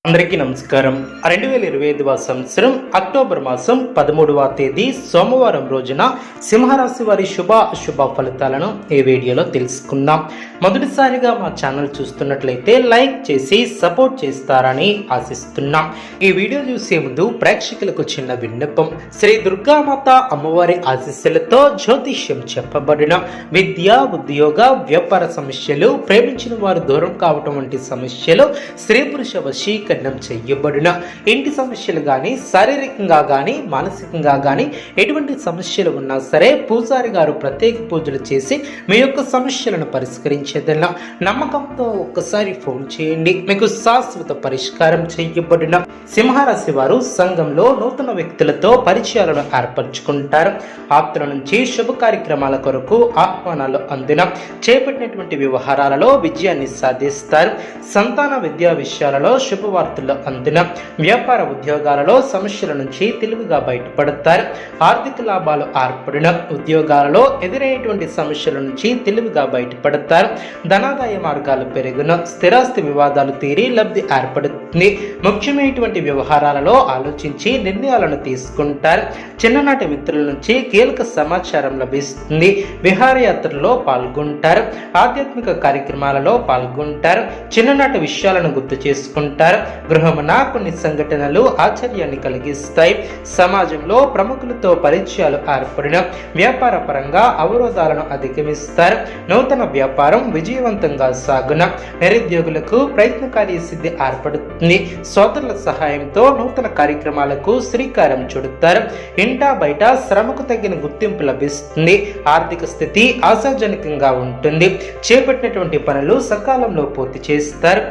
అందరికీ నమస్కారం. 2025వ సంవత్సరం అక్టోబర్ మాసం 13వ తేదీ సోమవారం రోజున సింహరాశి వారి శుభ అశుభ ఫలితాలను ఈ వీడియోలో తెలుసుకుందాం. మొదటిసారిగా మా ఛానల్ చూస్తున్నట్లయితే లైక్ చేసి సపోర్ట్ చేస్తారని ఆశిస్తున్నాం. ఈ వీడియో చూసే ముందు ప్రేక్షకులకు చిన్న విన్నపం. శ్రీ దుర్గామాత అమ్మవారి ఆశీస్సులతో జ్యోతిష్యం చెప్పబడిన విద్య, ఉద్యోగ, వ్యాపార సమస్యలు, ప్రేమించిన వారు దూరం కావటం వంటి సమస్యలు, స్త్రీ పురుష వశీకరణ చేయబడిన ఇంటి సమస్యలు కానీ, శారీరకంగా కానీ, మానసికంగా కానీ ఎటువంటి సమస్యలు ఉన్నా సరే పూజారి గారు ప్రత్యేక పూజలు చేసి మీ యొక్క సమస్యలను పరిష్కరించేదన్నా నమ్మకంతో ఒక్కసారి ఫోన్ చేయండి. మీకు శాశ్వత పరిష్కారం చేయబడిన సింహరాశి వారు సంఘంలో నూతన వ్యక్తులతో పరిచయాలను ఏర్పరచుకుంటారు. ఆప్తుల నుంచి శుభ కార్యక్రమాల కొరకు ఆహ్వానాలు అందిన చేపట్టినటువంటి వ్యవహారాలలో విజయాన్ని సాధిస్తారు. సంతాన విద్యా విషయాలలో శుభవార్తలు అందిన వ్యాపార ఉద్యోగాలలో సమస్యల నుంచి తెలివిగా బయటపడతారు. ఆర్థిక లాభాలు ఏర్పడిన ఉద్యోగాలలో ఎదురయ్యేటువంటి సమస్యల నుంచి తెలివిగా బయటపడతారు. ధనాదాయ మార్గాలు పెరిగిన స్థిరాస్తి వివాదాలు తీరి లబ్ధి ఏర్పడుతుంది. ముఖ్యమైనటువంటి వ్యవహారాలలో ఆలోచించి నిర్ణయాలను తీసుకుంటారు. చిన్ననాటి మిత్రుల నుంచి కీలక సమాచారం లభిస్తుంది. విహారయాత్రలో పాల్గొంటారు. ఆధ్యాత్మిక కార్యక్రమాలలో పాల్గొంటారు. చిన్ననాటి విషయాలను గుర్తు చేసుకుంటారు. గృహమున కొన్ని సంఘటనలు ఆశ్చర్యాన్ని కలిగిస్తాయి. సమాజంలో ప్రముఖులతో పరిచయాలు ఏర్పడిన వ్యాపార పరంగా అవరోధాలను అధిగమిస్తారు. నూతన వ్యాపారం విజయవంతంగా సాగున నిరుద్యోగులకు ప్రయత్నకార్య సిద్ధి ఏర్పడుతుంది. సోదరుల సహాయంతో నూతన కార్యక్రమాలకు శ్రీకారం చుడతారు. ఇంటా బయట శ్రమకు తగిన గుర్తింపు లభిస్తుంది. ఆర్థిక స్థితి ఆశాజనకంగా ఉంటుంది. చేపట్టినటువంటి పనులు సకాలంలో పూర్తి చేస్తారు.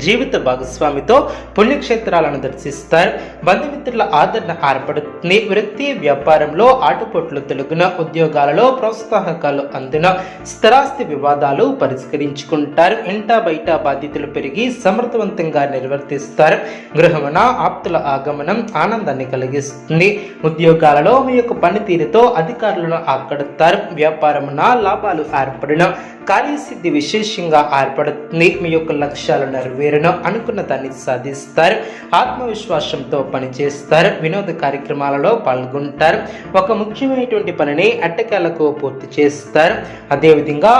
జీవిత భాగస్వామితో పుణ్యక్షేత్రాలను దర్శిస్తారు. బంధుమిత్రుల ఆదరణ ఏర్పడుతుంది. వృత్తి వ్యాపారంలో ఆటుపోట్లు తొలగిన ఉద్యోగాలలో ప్రోత్సాహకాలు అందిన స్థిరాస్తి వివాదాలు పరిష్కరించుకుంటారు. ఇంటా బయట బాధ్యతలు పెరిగి సమర్థవంతంగా నిర్వర్తిస్తారు. గృహమున ఆప్తుల ఆగమనం ఆనందాన్ని కలిగిస్తుంది. ఉద్యోగాలలో మీ యొక్క పనితీరుతో అధికారులను ఆకడతారు. వ్యాపారమున లాభాలు ఏర్పడిన కార్యసిద్ధి విశేషంగా ఏర్పడుతుంది. మీ యొక్క లక్ష్యాలు నెరవేరును అనుకున్న దాన్ని సాధిస్తారు. ఆత్మవిశ్వాసంతో పనిచేస్తారు. వినోద కార్యక్రమాలలో పాల్గొంటారు. ఒక ముఖ్యమైనటువంటి పనిని అట్టకాలకు పూర్తి చేస్తారు. అదేవిధంగా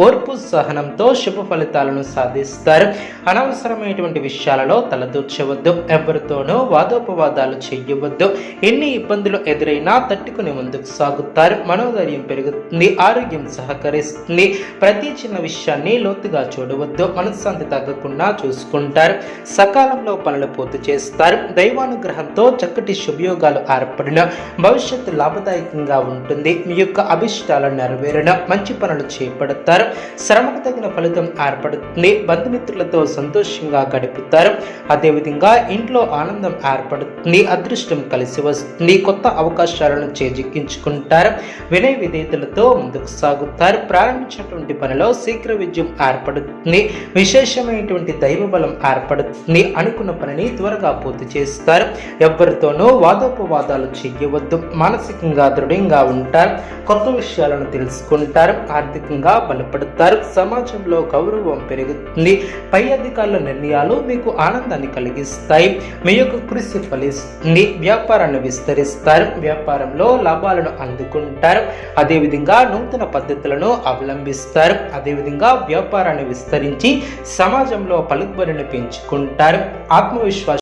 ఓర్పు సహనంతో శుభ ఫలితాలను సాధిస్తారు. అనవసరమైనటువంటి విషయాలలో తలదూర్చవద్దు. ఎవరితోనూ వాదోపవాదాలు చేయవద్దు. ఎన్ని ఇబ్బందులు ఎదురైనా తట్టుకుని ముందుకు సాగుతారు. మనోధైర్యం పెరుగుతుంది. ఆరోగ్యం సహకరిస్తుంది. ప్రతి చిన్న విషయాన్ని లోతుగా చూడవద్దు. మనశ్శాంతి తగ్గకుండా చూసుకుంటారు. సకాలంలో పనులు పూర్తి చేస్తారు. దైవానుగ్రహంతో చక్కటి శుభయోగాలు ఏర్పడిన భవిష్యత్తు లాభదాయకంగా ఉంటుంది. మీ యొక్క అభిష్టాలను నెరవేరిన మంచి పనులు చేపడతారు. శ్రమకు తగిన ఫలితం ఏర్పడుతుంది. బంధుమిత్రులతో సంతోషంగా గడుపుతారు. అదేవిధంగా ఇంట్లో ఆనందం ఏర్పడుతుంది. అదృష్టం కలిసి వస్తుంది. కొత్త అవకాశాలను చేజిక్కించుకుంటారు. వినయ విధేయతలతో ముందుకు సాగుతారు. ప్రారంభించినటువంటి పనిలో శీఘ్ర విజయం ఏర్పడుతుంది. విశేషమైనటువంటి దైవ బలం ఏర్పడుతుంది. అనుకున్న పనిని త్వరగా పూర్తి చేస్తారు. ఎవరితోనూ వాదోపవాదాలు చేయవద్దు. మానసికంగా దృఢంగా ఉంటారు. కొత్త విషయాలను తెలుసుకుంటారు. ఆర్థికంగా బలపడతారు. సమాజంలో గౌరవం పెరుగుతుంది. పై అధికారుల నిర్ణయాలు మీకు ఆనందాన్ని కలిగిస్తాయి. మీ యొక్క కృషి ఫలిస్తుంది. వ్యాపారాన్ని విస్తరిస్తారు. వ్యాపారంలో లాభాలను అందుకుంటారు. అదేవిధంగా నూతన పద్ధతులను అవలంబిస్తారు. అదేవిధంగా వ్యాపారాన్ని విస్తరించి సమాజంలో పలుకుబడిని పెంచుకుంటారు. ఆత్మవిశ్వాసం